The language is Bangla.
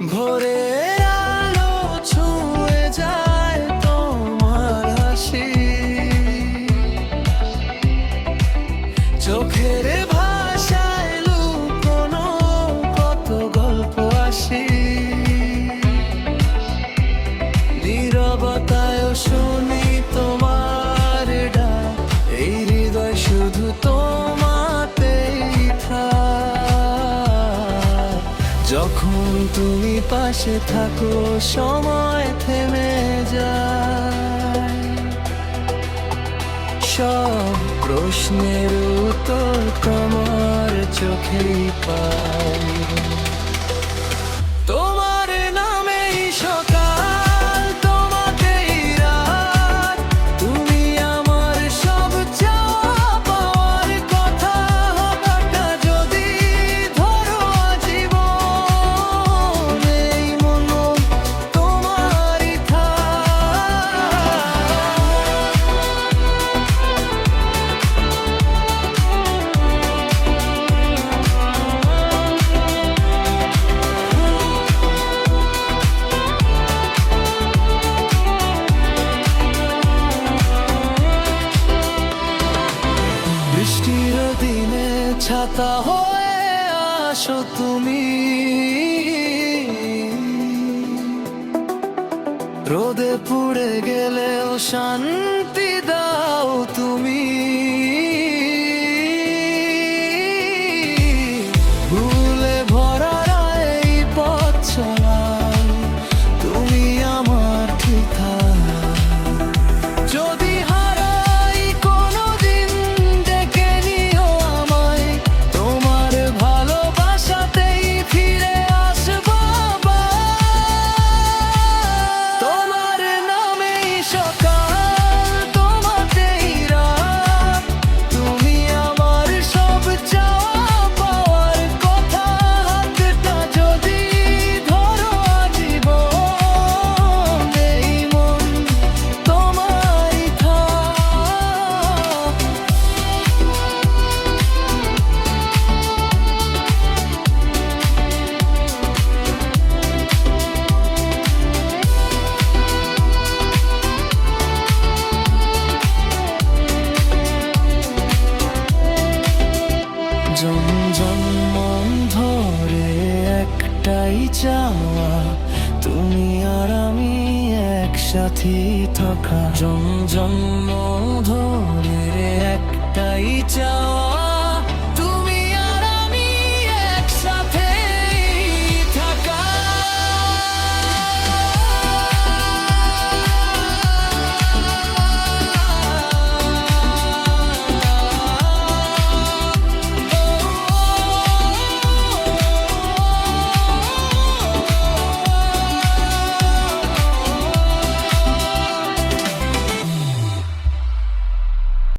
ভোরের আলো ছুঁয়ে যায় তোমার হাসি, চোখের ভাষায় লুকোনো কত গল্প আসি, নীরবতায় শুনি তোমার ডাক, এই হৃদয় শুধু তোমাতেই থাক। যখন তুমি পাশে থাকো সময় থেমে যায়, সব প্রশ্নের উত্তর তোমার চোখেই পাই। তোমার নামেই সকাল, তোমাকেই রাত, তুমি আমার সব চাওয়া পাওয়ার কথা। হাঁটা যদি ধরো জীবন, এই মন তোমারই বৃষ্টির দিনে ছাতা হয়ে আসো তুমি, রোদে পুড়ে গেলেও শান্তি দাও তুমি। ভুলে ভরা এই পথ চলায় তুমি আমার ঠিকঠাক। যদি হারাই কোনোদিন ডেকে নিও আমায়, তোমার ভালোবাসাতেই ফিরে আসবো আবার। তোমার নামেই সকাল, তোমাতেই রাত, তুমি আমার সব চাওয়া পাওয়ার কথা। হাতটা যদি ধরো জীবন, এই মন তোমারই থাক। জন্ম ধরে একটাই চাওয়া, তুমি আর আমি একসাথে থাকা। জন্ম ধরে একটাই চাওয়া,